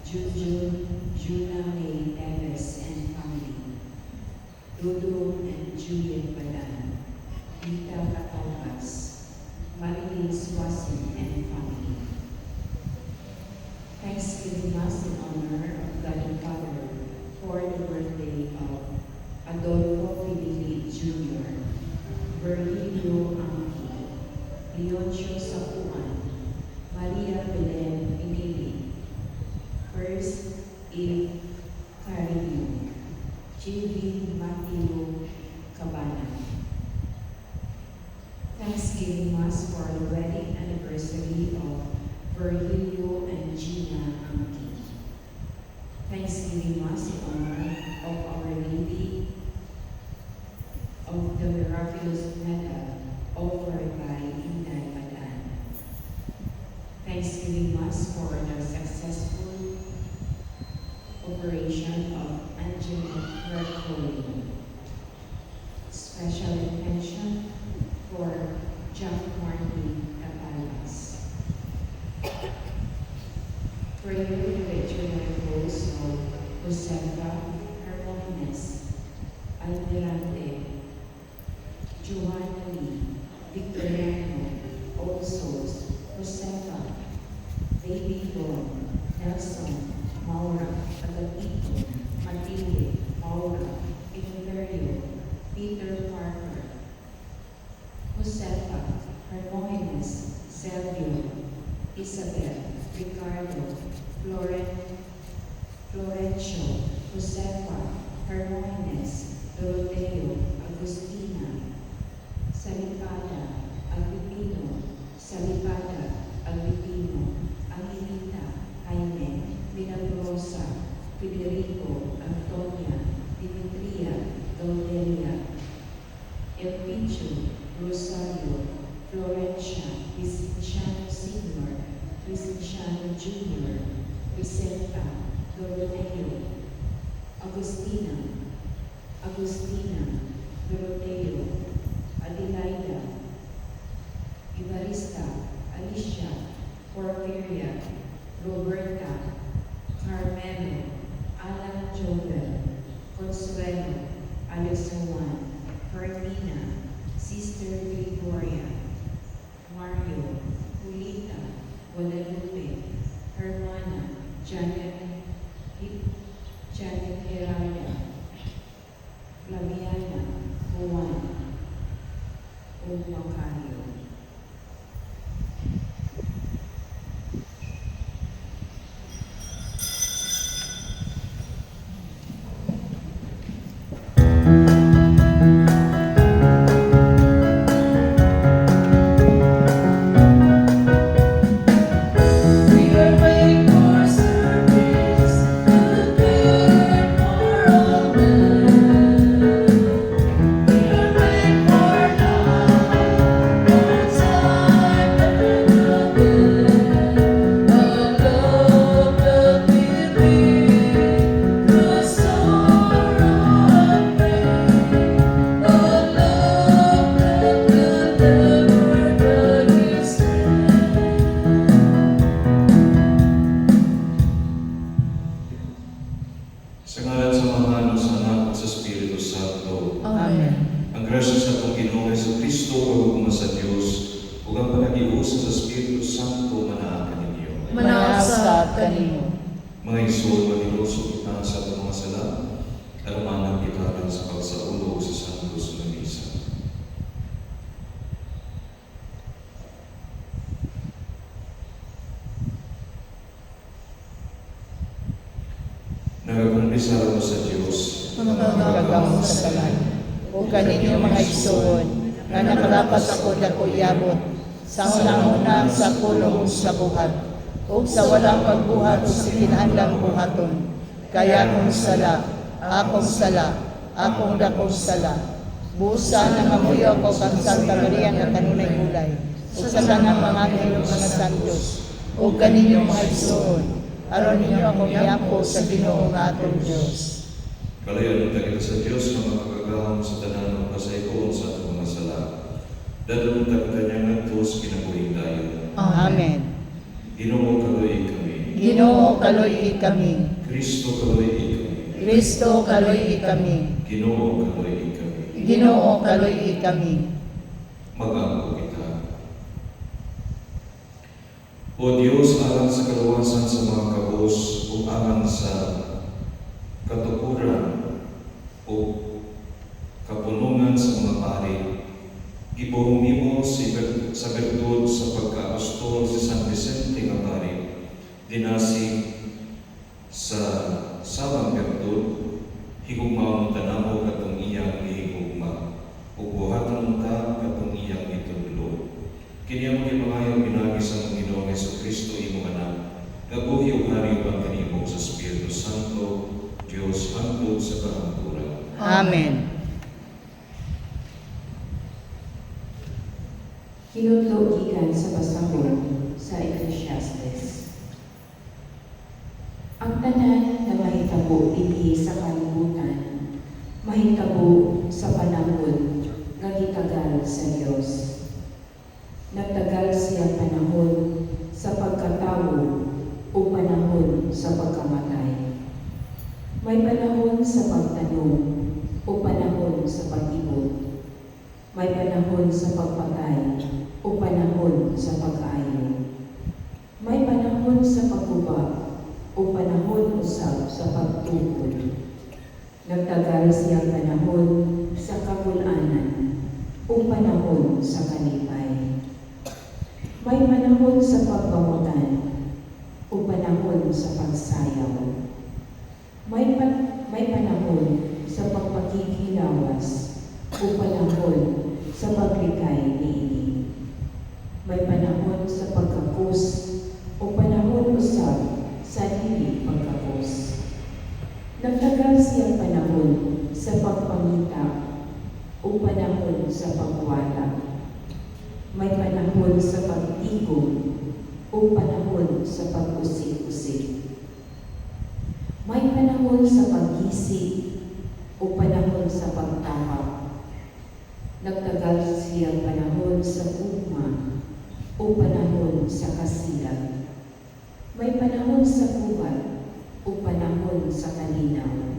Junjun, Juna May Neves and family, Dodo and Juliet Badan, Rita Cataupas, Marilyn Swasin and family. Thanksgiving Mass in honor of God and Father for the birthday of Adolfo Pinili Jr., Virgilio Amki, Leoncio Sapuan, Maria Belen Pinili, First Eve Carino, J.V. Mateo Cabana. Thanksgiving Mass for the wedding anniversary of Virgilio and Gina Amki. Thanksgiving Mass in honor of Our Lady of the Miraculous Medal offered by Inday Badan. Thanksgiving Mass for the successful operation of Angelique Mercury. Special intention for Jack Martin Tapalas. Prayer to the eternal repose of Josefa Harmonines, Almirante, Joanna Lee, Victoriano, All Souls, Josefa, Baby Dawn, Nelson, Maura, Agatito, Matilde, Maura, Inferio, Peter Parker, Josefa, Hermogenes, Selvio, Isabel, Ricardo, Florencio, Josefa, Hermogenes, Doroteo, Agustina, Salipata, Agripino, Salipata, Agripino, Angelita, Jaime, Milagrosa, Federico, Antonia, Dimitria, Gaudelia, Elpicho, Rosario, Florencia, Vicentiano Sr., Vicentiano Jr., Vicenta, Doroteo, Agustina, Doroteo, Adelaida, Ibarista, Alicia, Porfiria, Roberta, Carmelo, Alan Jovel, Consuelo, Alex Juan, Carmina, Sister Gregoria, Mario, Julita, Guadalupe, Hermana, Janet Heraya, Flaviana, Juan, Macario. Sa ngalan sa Ama, sa Anak, at sa Espiritu Santo. Amen. Ang grasya sa atong Ginoong Jesucristo, pagugma sa Dios, ug ang panagiusa sa Espiritu Santo manaa kaninyo. Manasa kanimo. Mga isol, manilusog kita sa atong mga sala, kalamanan kita sa pagsaulo sa Santos na Misa. Nagakumpisa mo sa Diyos, Magagawang sa talan. O kaninyo mga igsoon, nga nakarapat ako dako iabot, sa unang-unang sa kulong sa buhat, o sa walang pagbuhat o sa kinahanglang buhaton. Kaya akong sala, akong dakong sala. Busa na mamuyo ko kang Santa Maria nga kanunay gulay, o sa tanang mga anghel mga santos, o kaninyo mga igsoon, aron ninyo akong iapo sa Ginoo nga atong Diyos. kalayan kita sa Diyos na makagagahom sa tanan ng pasaykoon sa atong mga sala. Dadalong kita niya nga Diyos kinabuhi tayo. Amen. Ginoo kaluoy kami. Ginoo kaloy kami. Kristo kaloy kami. Kristo kaloy kami. Ginoo kaloy kami. Ginoo kaloy kami. Mag-angko kita. O Diyos, alang sa kaluwasan sa mga kabos o alang sa katukuran o kapunungan sa mga pari, gibuhong sa bertud sa pagka-apostol si San Vicente nga pari, dinasi sa sabang bertud, higugmaon tanamo katong iyang gihigugma, ug buhaton ka katong iyang gitudlo. Kini ang gipangayo pinagi sa Ginoong Jesucristo imong anak, gabuhi ug hari ug kanimo sa Espiritu Santo, Dios hangtod sa kahangturan. Amen. Hinudlo gikan sa basahon sa Ecclesiastes. Ang tanan na mahitabo dinhi sa kalibutan, mahitabo sa panahon nga gitagal sa Dios. Nagtagal siya panahon sa pagkatawo o panahon sa pagkamatay. May panahon sa pagtanong o panahon sa pag-ibot. May panahon sa pagpatay o panahon sa pag-ayo. May panahon sa pagkuba o panahon usab sa pagtukod. Nagtagal siyang panahon sa kagulanan o panahon sa kalipay. May panahon sa pagbamutan o panahon sa pagsayaw. May panahon sa pagpakikinawas o panahon sa paglikay niini. May panahon sa pagkakos o panahon usab sa dili pagkakos. Nagtagal siyang panahon sa pagpangita o panahon sa pagwala. May panahon sa pagtigom o panahon sa pag-usik-usik. May panahon sa paggising o panahon sa pagtawag. Nagtagal siyang panahon sa ugma o panahon sa kasilag. May panahon sa buhat o panahon sa kalinaw.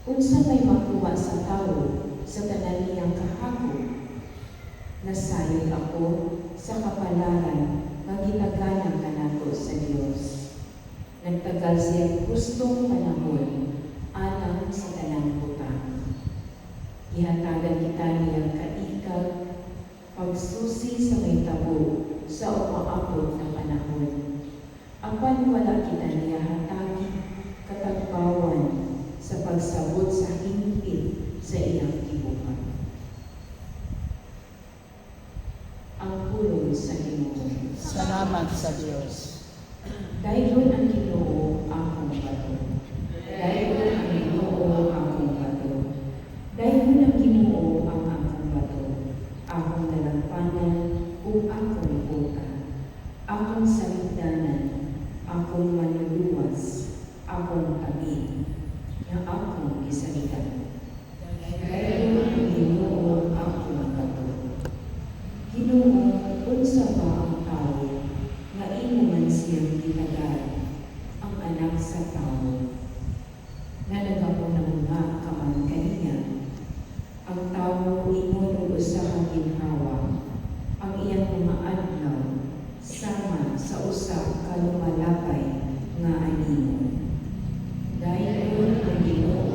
Unsa may makuha sa tao sa tanan niyang kahako, nasayod ako sa kapalaran nga ginagana kanato sa Dios. Nagtagal siya gustong panahon alang sa tanang butang. Ihatagan kita niyang kaikal, pagsusi sa may tabo sa umaabot na panahon. Apan wala kita niya hatagi katagpawan sa pagsabot sa hingpit sa iyang tibukan. Ang pulong sa Ginoo. Salamat sa Diyos. Dayon ang Ginoo akong bato. Dayon ang Ginoo akong bato. Dayon ang Ginoo ang akong bato. Akong nalagpanan ug akong buta. Akong saligdanan, akong manluluwas, akong tabi, nga akong gisaligan. Dayon ang Ginoo akong bato. Ginoo, unsa ba ang tao nga imo man siyang gitagal, ang anak sa tao nga nagauna-una ka man kaniya. Ang tao imo usa ka ginhawa, ang iyang mga adlaw sama sa usa ka lumalapay nga animo. Dayon ang Ginoo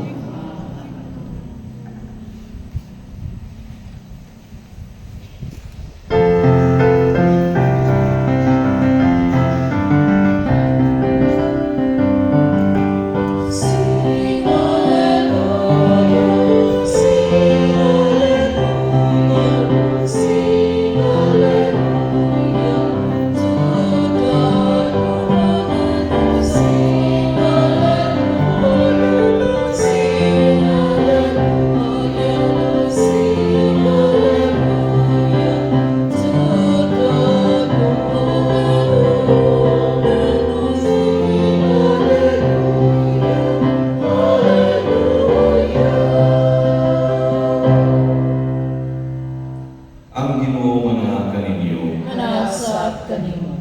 Ang Ginoo manaag kaninyo. Manasab kanimo.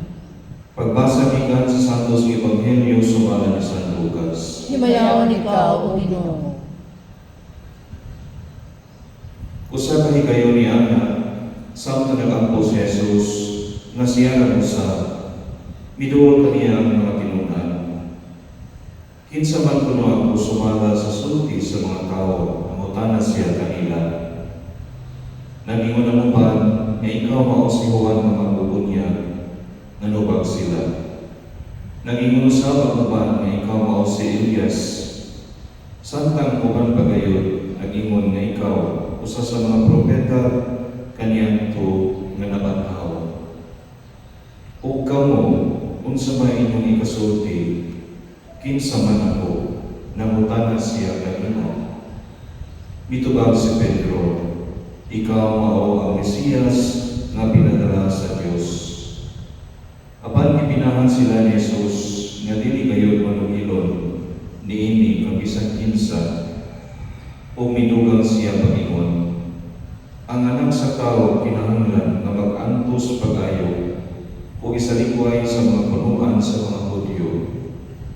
Pagbasa gikan sa Santos nga Ebanghelyo sumala ni San Lucas. Himayaon ikaw, O Ginoo. Usa ka higayon ni Ana, samtang nagampo si Jesus, nga siya ang usa, miduol kaniya ang mga tinunan. Kinsa man kuno ako sumala sa sulti sa mga tao, namutana siya kanila. Nagingon ang uban, nga ikaw mao si Juan nga magbubunyag, nanubag sila. Nagingon usab ang uban, nga ikaw mao si Elias. Samtang uban pagayon, nagingon nga ikaw, usa sa mga propeta, kaniyang to nga nabanhaw. Ug kamo, unsa may inyong ikasulti, kinsa man ako, namutana siya kanina. Mitubag si Pedro, ikaw mao ang Mesiyas nga pinadala sa Dios. Apan gipinahan sila ni Jesus nga dili gayud manungilon niini kang bisan kinsa, ug minugang siya pagingon. Ang anak sa tao kinahanglan nga mag-anto sa pag-ayo o isalikway sa mga punuan sa mga Hudyo,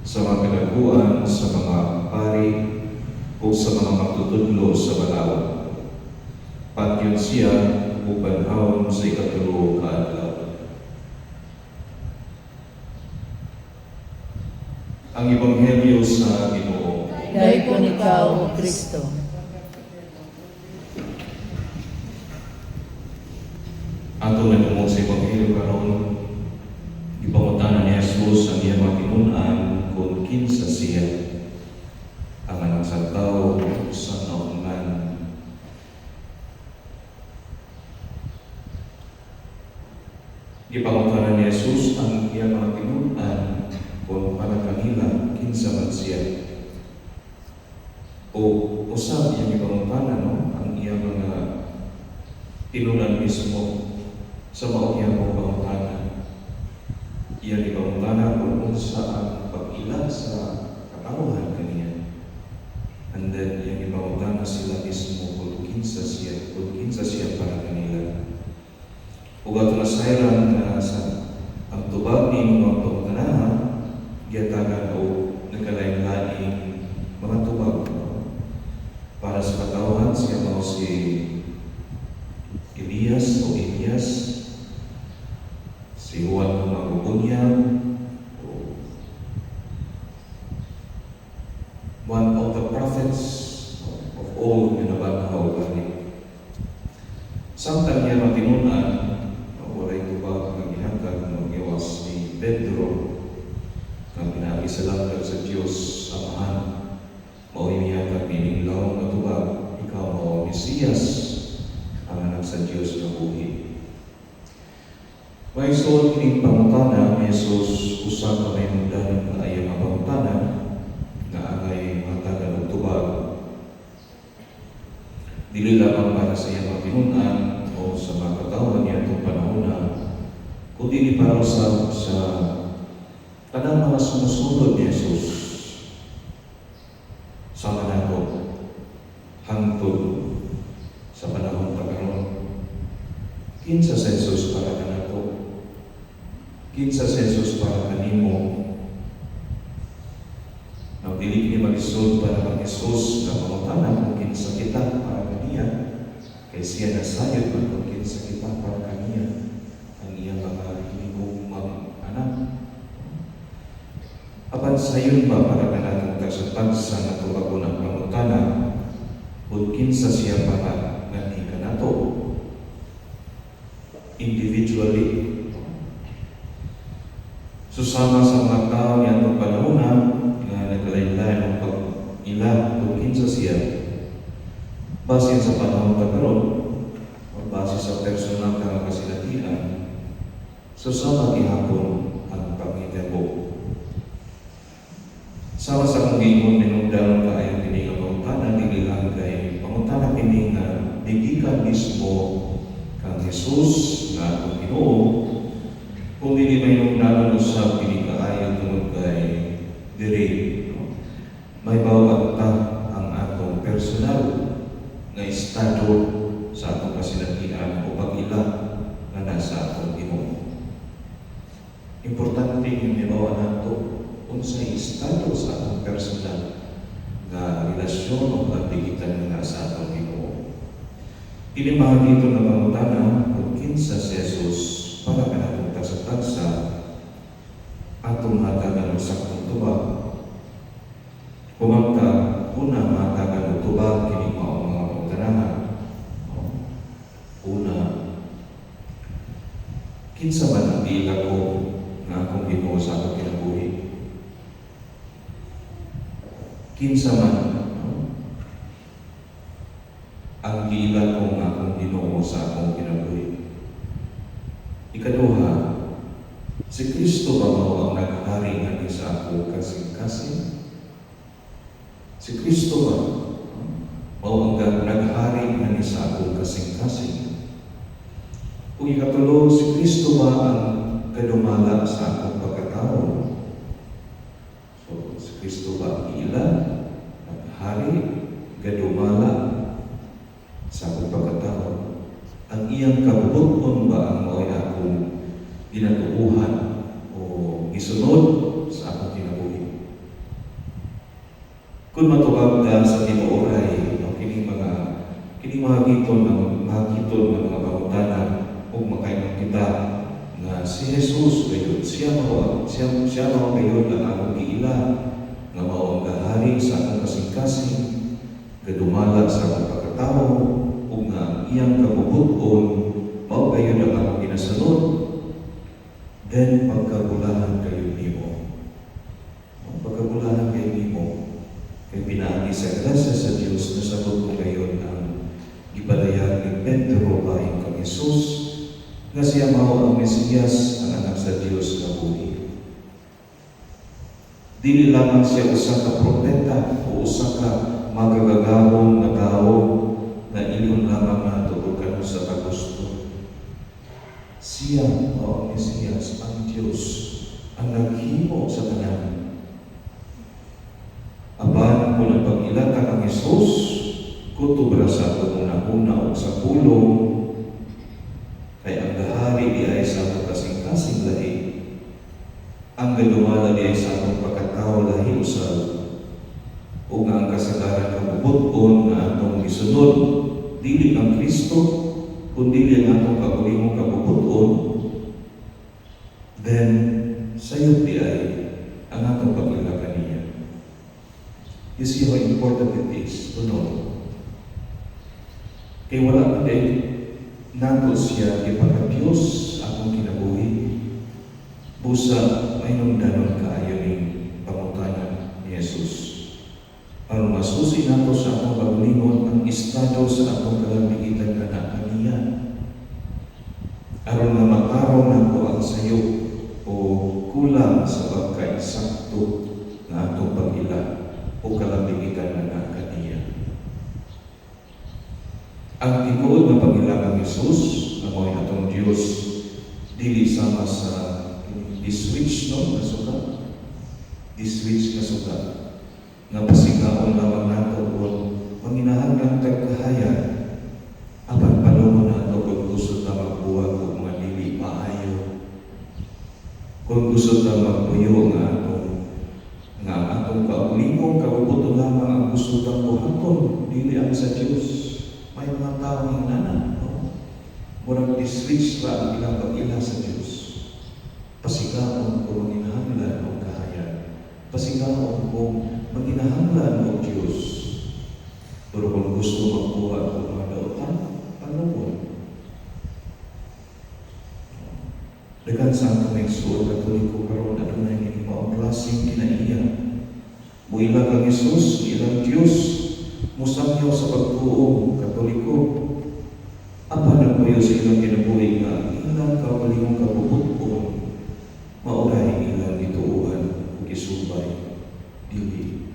sa mga pinaguan, sa mga pari, o sa mga magtutudlo sa balaw. Patyon siya o banhaon sa ikatulo kaadlaw. Ang Ebanghelyo sa Ginoo. Daykon ikaw, O Kristo. Ato na mo sa Ebanghelyo karon, ipangutanan ni Jesus ang iyang mga tinunan kung kinsa siya. Ang anak sa tao sa naungan. Ipangutanan ni Jesus ang iyang mga tinunan kung para kanila kinsa man siya. O usab iyang ipangutanan ang iyang mga tinunan mismo sa mga iyang mga pangutanan. Iyang ipangutanan kung unsa ang pag-ila sa katawhan kaniya. And then iyang ipangutanan sila mismo kung kinsa siya para kanila. Ug ato nasayran na sa ang tubag ni mga pangutanahan, giyatagan o nagkalain-laing mga tubag para sa katawhan siya mao si Elias o Elias, si Juan ng magbubunyag, one of the prophets of old na nabanhaw gani. Samtang niya matinunan, walay tubag ng ginagad ng iwas ni Pedro, kang pinaagi sa langkag sa Diyos Amahan, mao'y niyagad nininglaw na tubag, ikaw mao Mesiyas, ang anak sa Diyos na buhi. May suot kining pangutana ni Jesus, usa ka may mundanan na ayang mga pangutana na angay matagal ng tubag. Dili lamang para sa iyang mga tinunan o sa mga katawan niya itong panahon na kundi para sa tanang mga sumusunod ni Jesus sa manako hangtod sa panahon pagkaroon. Kinsa sa Jesus para kanako? Kinsa sa Jesus para kanimo? Nang dili kini mag-isod para mag-Jesus na pangutanan kung kinsa kita para kaniya, kay siya nasayod man kung kinsa kita para kaniya, ang iyang mga hinigong mga anak. Apan sayon ba para kanatong tagsa-tagsa na tubago ng pangutanan kung kinsa siya para ngani kanato? Individually, susama sa mga tao niya itong panahon na nagkalain-lain ang pag-ila kung kinsa siya. Base sa panahon pagkaroon o base sa personal na kasinatian, susama ihapon ang pag-itebo. Sama sa kong gingon minungdaron ka ay kini nga pangutana, dili lang kay pangutana kini nga digikan mismo kang Jesus na atong Ginoo, kung dili may nungdaron usab kini kaayo tungod kay diri may bawat ta ang atong personal nga estado sa atong kasinatian o pag-ila nga nasa atong Ginoo. Importante importante yung nibawa nato unsay estado sa atong personal nga relasyon o pagdigitan nga sa atong Ginoo. Inimahagi ito ng pangutana kung kinsa si Jesus para kanatong tagsa-tagsa atong hatagan sa kong tubag. Kung ka una hatagan o tubag kini mao mga pangutanahan. Una, kinsa man ang diila ko nga akong Ginoo sa akong kinabuhi? Kinsa man ang giila ko nga akong Ginoo sa akong kinabuhi? Ikaduha, si Kristo ba mao ang naghari nga sa ako kasing-kasing? Si Kristo ba mao ang naghari nga sa ako kasing-kasing? Kung ikatulo, si Kristo ba ang kadumala sa akong pagkatao? So, si Kristo ba ang ila, naghari, kadumala sa akong pagkatao? Ang iyang kabuton ba ang mao'y akong ginatuuhan o isunod sa akong kinabuhi? Kung matubag ka sa tinuoray, kini mga giton ng mga pangutana o makainang kita na si Jesus gayon, siya mao gayon ang akong giila nga mao ang gahari sa akong kasing-kasing, gadumala sa akong pagkatao, o nga ang iyang kabubuton mao gayon ang akong ginasunod. Then pagkagulahan kayo nimo. Pagkagulahan kayo nimo, kay pinaagi sa grasya sa Diyos na sabot mo gayon ang gipadayan ni Pedro bahin kang Jesus nga siya mao ang Mesiyas, ang anak sa Diyos na buhi. Dili lamang siya usa ka propeta o usa ka magagagahon na tao na ilon lamang nato kanon sa kagusto. Siya mao ang Mesiyas, ang Diyos, ang naghimo sa tanan. Aban kung ang pag-ilata ng Jesus, kutubra sa una-una o sa pulong, kay ang gahari di ay sa atong kasing-kasing lahi, ang gadumala di ay sa atong pagkatao lahi usal, o nga ang kasagaran kabubuton na atong gisunod, dili ang Kristo, kundi ang atong kaulimong kabubuton, then sayop di ay ang atong pag-ilaka niya. You see how important it is to know. Kaya wala pa din nato siya ipagka-Diyos akong kinabuhi. Busa may nungdanon kaayo ning pangutanan ni Jesus. Aron masusi nato sa akong paglingon ang estado sa akong kalamigitan na kaniya. Aron na makarong nato ang sayo o kulang sa pagkaisakto na atong pag-ila o kalamigitan na kaniya. Ang tinuod na pag-ila ng Jesus na mo'y atong Diyos dili sama sa diswitch no na sugat. Diswitch na sugat nga pasigaon lamang nato kung manginahanglan tagkahayan apan palungon nato kung gusto na magbuwag o mga dili maayo, kung gusto na magpuyo nga atong kaulimong kabubuton lamang ang gusto na buhaton dili ang sa Diyos. May mga taong hinana, no? Murang diswitch ra ang ilang pag-ila sa Diyos. Pasigaon kung manginahanglan o kahayan. Pasigaon kung manginahanglan o Diyos. Pero kung gusto magbuhat o mga dautan, panungon. Dagan sa ang Igsoon Katoliko karon adunay kini mao klaseng kinaiya. Muila kang Jesus, ilang Diyos, musangyaw sa pagtuong Katoliko. Apa na po yun sa ilang kinabuhi nga ilang kawalimong kabubuton mauray ilang ituuhan o kisubay dili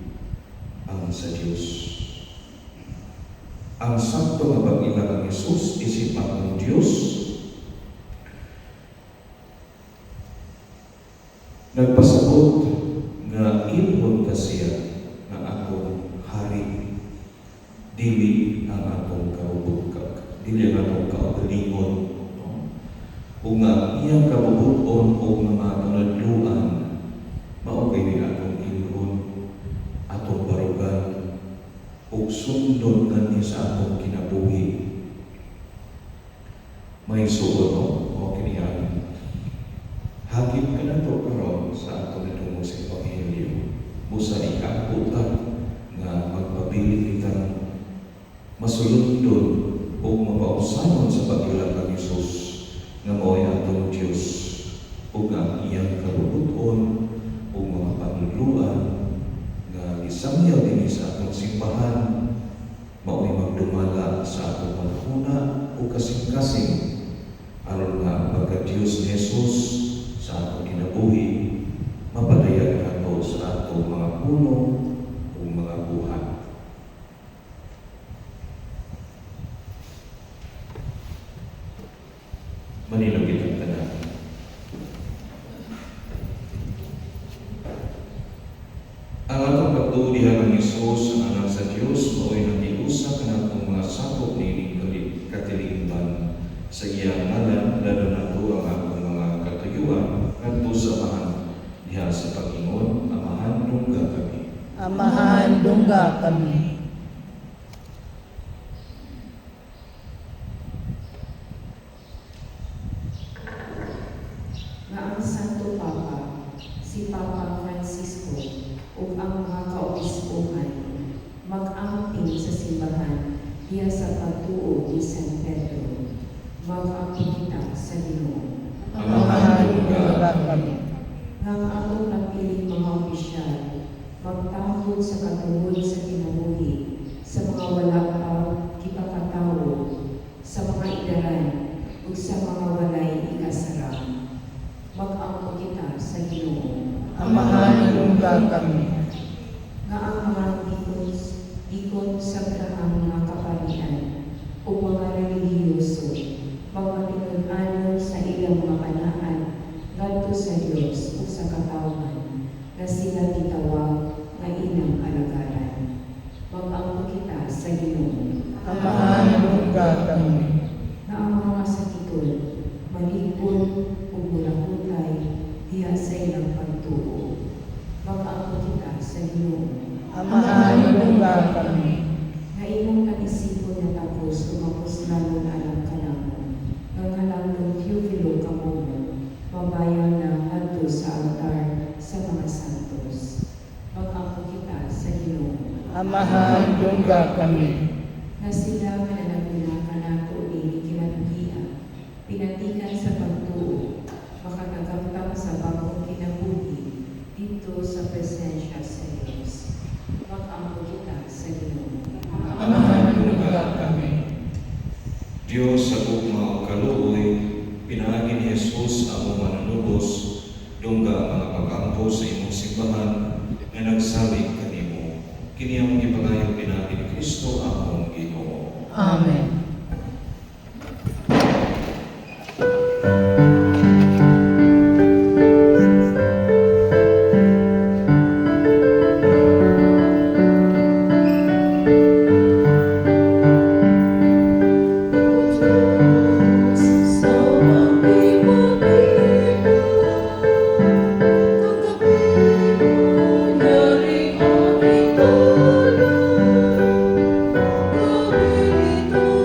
ang sa Diyos. Ang sakto nga pag-ila ng Jesus isip ang Diyos nagpasabot nga ilhon ka siya na atong hari, dili ang atong kaubukag, dili ang atong kaugalingon, no? O nga iyang kabubuton o mga tunadluan, maugay ni atong ilon, atong barugan, o sundon kani sa atong kinabuhi. May suon o kiniyan. Hagip ka na to karon sa atong itong sa Ebanghelyo. Busa ikaputan nga magpabilin kitang masulundon o mapausanon sa pagkilang kang Isus nga mo'y atong Diyos o nga iyang kabubuton o mga panluluan nga isangyaw din sa atong simbahan mao'y magdumala sa atong panahuna o kasing-kasing aron nga pagka-Diyos ni Jesus sa atong kinabuhi mapadayag nato sa atong mga puno o mga buhat. Manilagit ang tanan. Ang atong pagtudihan ng Isus, ang anak sa Diyos, mao'y nakiusa ka na itong mga sakop ni katilingban sa iyang ngalan, lalo na ito ang atong mga katuyuan, kanto sa amahan, diha sa Panginoon, amahan, dungga kami. Amahan, dungga kami. Nga ang Santo Papa, si Papa Francisco, ug ang mga kaobispohan, mag-amping sa simbahan diya sa pagtuo ni San Pedro, mag-amping kita sa Ginoo. Amahan, dungga kami. Nga ang atong napiling mga opisyal, magtahod sa katungod sa kinabuhi, sa mga wala pa gipakatawo, sa mga idaran, ug sa mga walay ikasarang. Mag-ampo kita sa Ginoo. Amahan, dungga kami. Nga ang mga dikon sa grahang mga kapalian o mga relihiyoso, magmatinud-anon sa ilang mga panaan ngadto sa Dios o sa katawhan na sila titawag nga ilang alagaran. Mag-ampo kita sa Ginoo. Amahan, dungga kami. Na ang mga sakitol, maligpon o bulakutay diha sa ilang pagtuo. Mag-ampo kita sa Ginoo. Amahan, dungga kami. Na imong naisipon na tapos umapos lalong alam ka namo, ng halang Theophilo kamono, mabayan na ngadto sa altar sa mga santos. Mag-ampo kita sa Ginoo. Amahan, dungga kami. Na sila mananaguna ka nato ni kinabuhian, pinatikan sa pagtuo, makatagamtam sa bagong kinabuhi dito sa presensya sa Diyos. Mag-ampo kita sa Ginoo. Amahan, dungga kami. Diyos sa ugma o kaluoy, pinaagi ni Jesus ang mananubos, dungga ang mga pag-ampo sa imong simbahan na nagsalig kanimo. Kini ang ipangayong pinaagi ni Kristo among Ginoo. Amen. Espiritu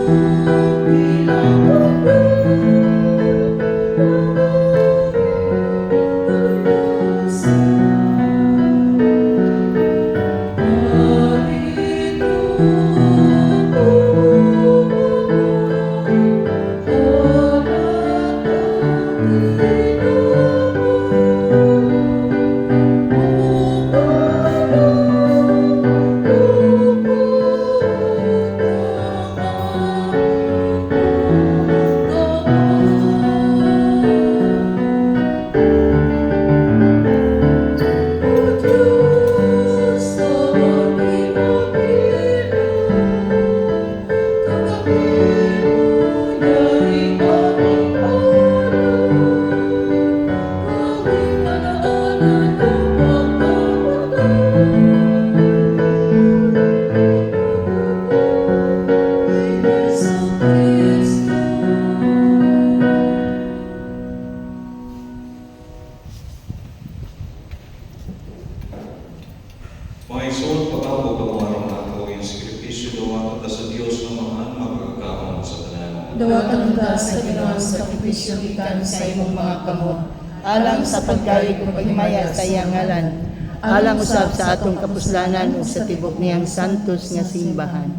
Mga isuon pagkapo pagwarang ako yung sakripisyo daw at sa Diyos na mahal magkakahon sa tanan. Dawatan ka sa Ginoo sa sakripisyo gikan sa imong mga kamot, alang sa pagkayod ug pagmaya sa iyang ngalan, alang usab sa atong kapuslanan ug sa tibok niyang santos nga simbahan.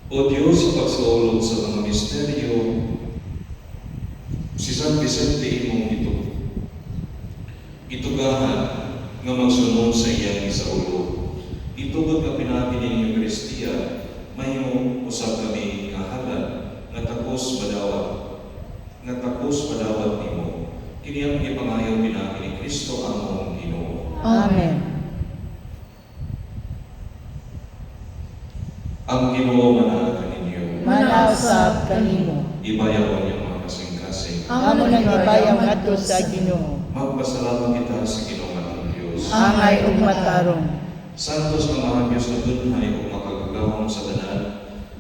O Diyos, sa pagsaulog sa mga misteryo, si San Vicente imong itugahan nga magsunod sa iyang isaulog. Itugod nga pinabi ninyong Kristiya, mahimo usab kami nga halad nga takos madawat nimo. Kini ang ipangayaw pinabi ni Kristo among Ginoo. Amen. Ang Ginoo manaag kaninyo. Manausab kanimo. Ibayaw niyang mga kasing-kasing. Amo nang ibayaw ngadto sa Ginoo. Magpasalamat kita sa Ginoo atong Dios. Angay ug matarong. Santos nga mga Diyos na dunhay ug makagagahom sa tanan,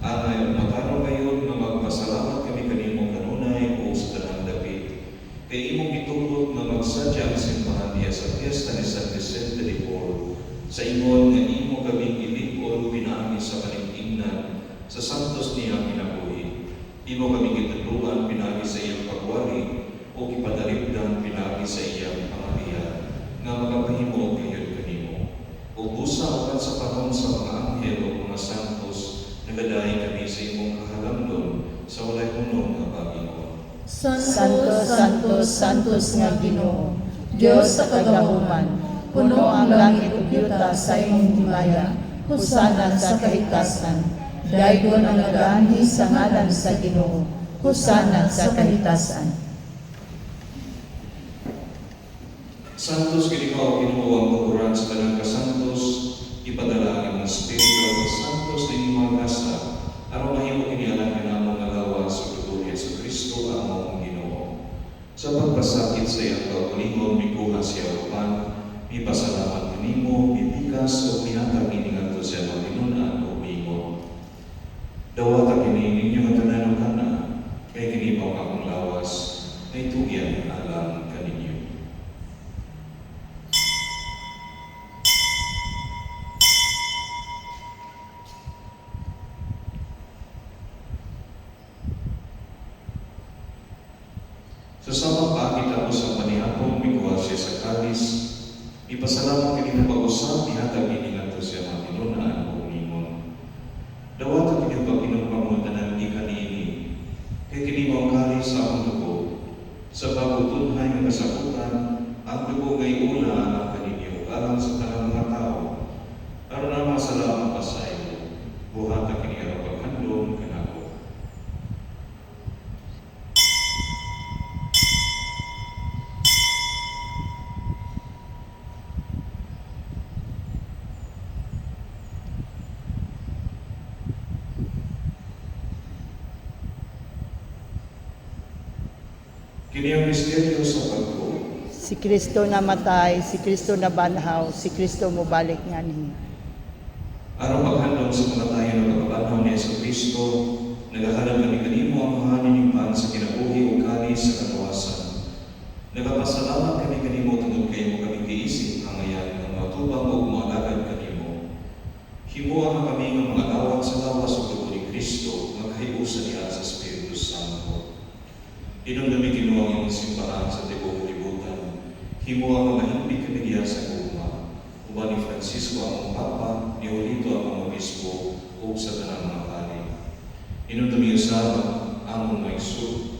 angay ug matarong kayon nga magpasalamat kami kanimo kanunay o sa tanang dapit. Kay imong gitugot nga magsadya ang simbahan diya sa fiesta ni San Vicente de Paul, sa ingon nga imo kaming ilig-on pinaagi sa kaligtingnan sa santos niyang kinabuhi. Imo kaming gitudluan pinaagi sa iyang pagwali o ipadalipdan pinaagi sa iyang pangalihan nga magapahimo kayon kanimo. O busa akan sa panahon sa mga anghel o mga santos, nagadahi kami sa imong kahalamdon sa walay hunong nga Panginoon. Santos, Santos, Santos nga Ginoo, Dios sa kagahuman, puno ang langit ug yuta sa imong himaya, husana sa kahitasan. Daygon ang nagaanhi sa ngalan sa Ginoo, husana sa kahitasan. Santos ginikaw Ginoo ang kaburan sa tanang kasantos, ipadala ang imong espiritu at santos na inyong mga gasa, aron mahimo kinialan ka namong nagawa sa dugo ni Jesucristo among Ginoo. Sa pagpasakit sa iyang kaugalingon, mikuha siya upan, mipasalamat kanimo, mipikas o mihatag ini ngadto sa imong tinunan o mingon. Dawata kini ninyo nga tanan ug kana, kay kini mao akong lawas, ay tugyan alang kaninyo. Sa samang pakita ko sa panihapon, mikuha siya sa kalis, ipasalamat kanino pag-usap, ihatag ini ngadto siya mga tinunaan o mingon. Dawata kanino pag-inumpang tanan di kanini, kay kini mo ang kalis sa akong dugo, sa pagtutunhay ng kasakutan, ang dugo ngay ula ang kaninyo, alang sa tanang mga tao, aron na masalamat pa sa iyo, buhata kini ang paghandom kanako. Kini ang misteryo sa pagtuo. Si Kristo namatay, si Kristo nabanhaw, si Kristo mobalik nganhi. Aron paghandom sa kamatayan ng pagkabanhaw ni Jesucristo, naghahanap kami kanimo ang mahanin pan sa kinabuhi o kanis sa katawasan. Nagpapasalamat kami kanimo tungod kay mo kami giisip hangayan ng matubang o umalagad kanimo. Himuha kami ng mga awat sa lawas o dugo ni Kristo, magkahiusan niya sa Espiritu Santo. Inong nami kinuha ang simbahan sa tibok libutan. Himuha mga himpig kami diya sa guma. Uba ni Francisco ang Papa, ni Julito ang Obispo, o sa tanang mga pari. Inong nami usab ang maigsoon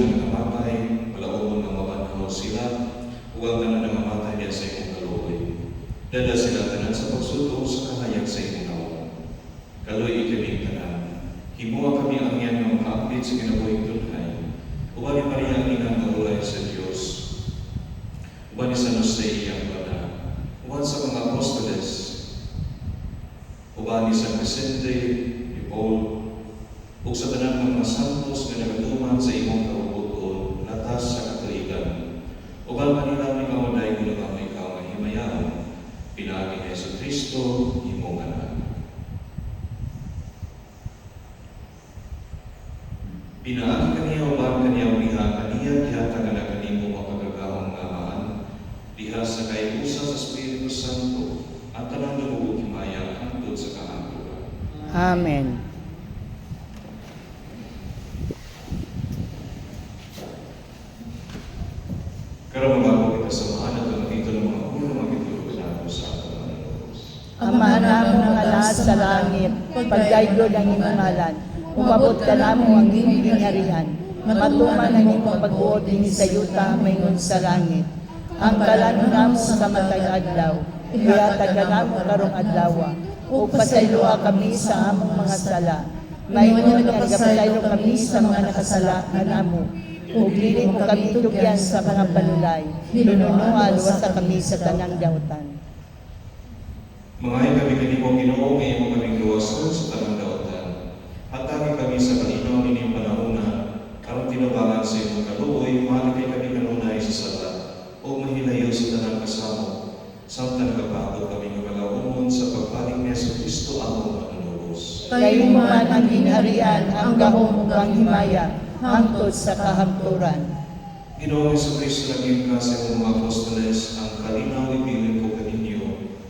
na nangamatay, palaon ng mabanhaw sila, uwag na nangamatay niya sa imong kaluoy. Dada sila tanan sa pagsuto sa kahayag sa imong nawa. Kaluoy ikaming tanan. Himuha kami ang yan ng update sa kinabuhing tunhay. Uba ni Maria ang inang marulay sa Diyos. Uba ni San Jose iyang bana. Uban sa mga apostoles. Uba ni San Vicente, ni Paul, ug sa tanang mga santos nga nagatuman sa imong kaubuton, latas sa katolikan. Uban kanila ni kawaday kung ang ikaw nga himayaan, pinaagi ni Jesucristo, imong anak. Pinaagi kaniya uban kaniya uliha kaniya, dihatag na kanimo mapagagawang ngamaan, diha sa kaiusa sa Espiritu Santo, at tanan lubog himaya hangtod sa kahangturan. Amen. Karamang kita samahan at nakita ng mga unang magitulog nato sa ating mga Diyos. Amahan namo nga lahat sa langit, pagdaygod ang imong ngalan. Umabot ka namo ang imong gingharian. Matuman ang imong pagbuot dinhi sa yuta mayngon sa langit. Ang kalan namo sa matag adlaw, ihatag ka namo karong adlaw. Ug pasayloa kami sa among mga sala. Mayngon nga gapasaylo kami sa mga nakasala nga namo. Ug dili mo kami tugyan sa mga panulay. Nununuan wasa kami sa tanang dautan. Mangayon kami kanimo Ginoo, ngayon kaming luwason sa tanang daotan. Hatagi kami sa kalinaw nining panahona, karong tinubangan sa imong kaluoy, maligay kami kanunay sa sala, o mahilayo sa tanang kasamo, samtang nagapagod kami ng malawon sa pagbalik ni Jesucristo among manunubos. Kayo man ang ginharian, ang gahom ug ang himaya, hangtod sa kahangturan. Ginoong Jesucristo, naging ka sa imong mga apostoles, ang kalinaw ibilin ko kaninyo,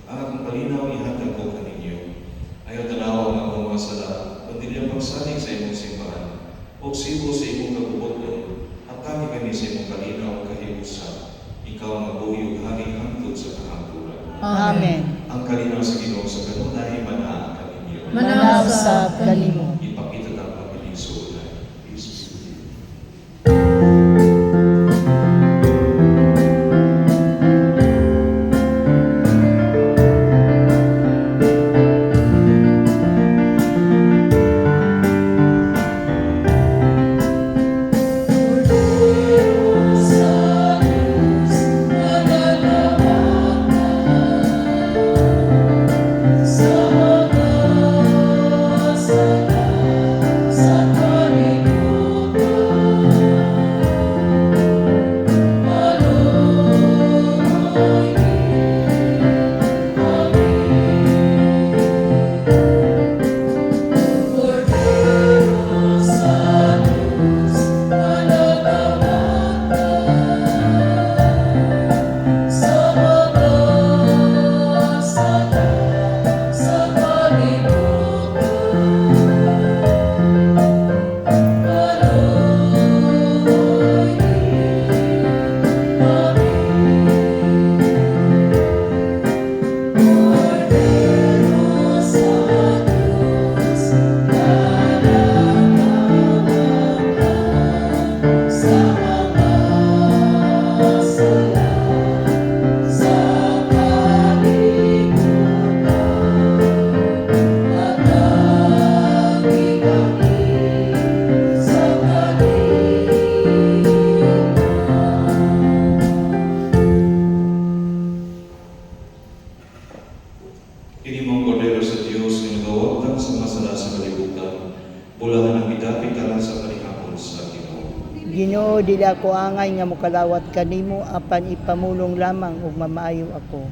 ang akong kalinaw ihatag ko kaninyo. Ayaw tanaw ang akong mga sala, kundi ang pagsalig sa imong simbahan, o sibo sa imong kabubuton, at kami kami sa imong kalinaw kahiusa. Ikaw ang mabuyog hari hangtod sa kahangturan. Amen. Ang kalinaw sa Ginoo sa kanunay manaa kaninyo. Manaw sa kanimo. Ipakita ang pagpiling sa ulay. Jesus. Kini mong kordero sa Diyos nga nagawagtang sa mga sala sa kalibutan, bulahan ang midapit alang sa kalihapon sa Ginoo. Ginoo, dili ako angay nga mokalawat kanimo apan ipamulong lamang ug mamaayo ako.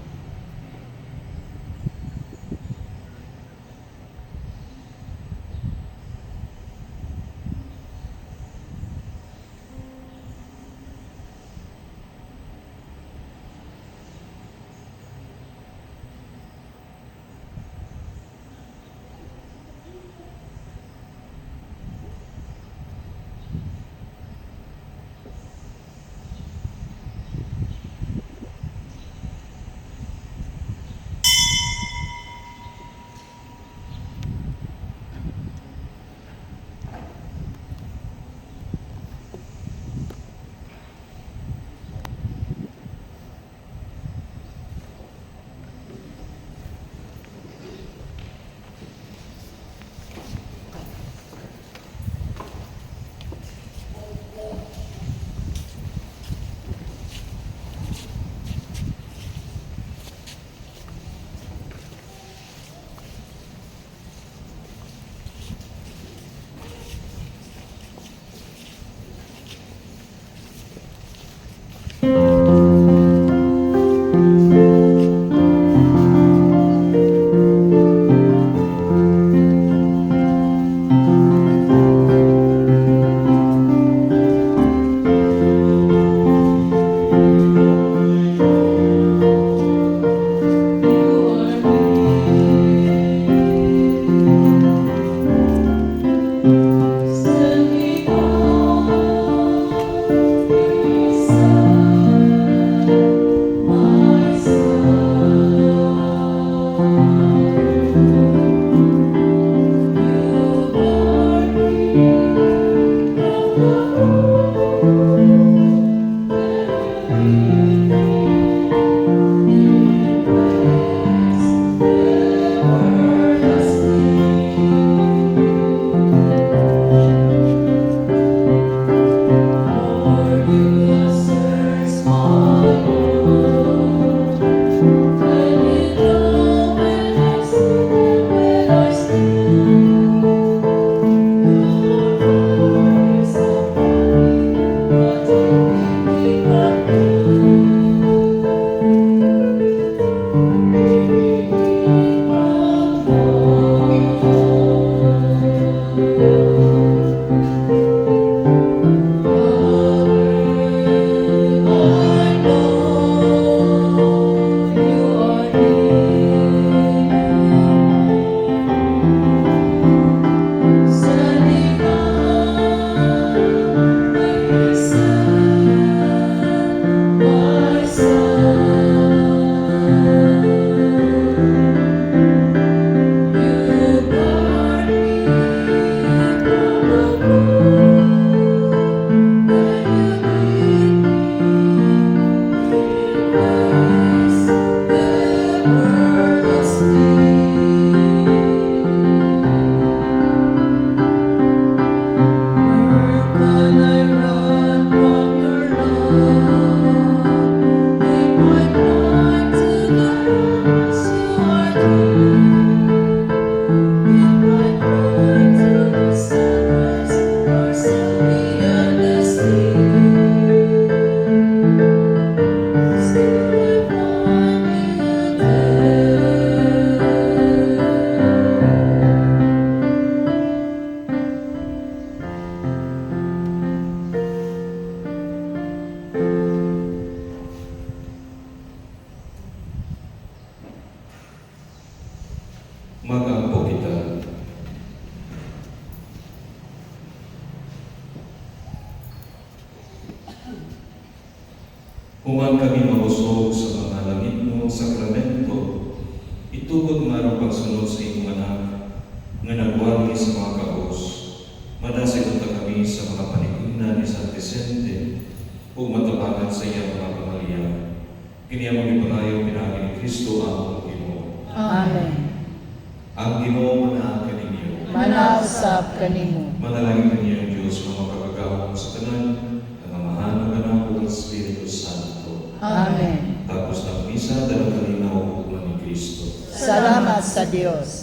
Mag-ampo kita. Human kami mausog sa mga langit mong sakramento, itugod nga ang pagsunod sa iyong anak, nga nagwagi sa mga kaos. Madasig unta kami sa mga paniguna ni San Vicente, ug matabangan sa iyang mga pamilya. Kiniyamang ipangayo pinagi ni Kristo ang Ginoo. Amen. Ang Ginoo manaa kaninyo. Manausap kanimo. Manalangin kaniyo ang Diyos nga mapagagawang sa tanan, ang Amahan, ang Anak, ug ang Espiritu Santo. Amen. Tapos ng misa, dalang kalinaw ug ni Kristo. Salamat sa Diyos.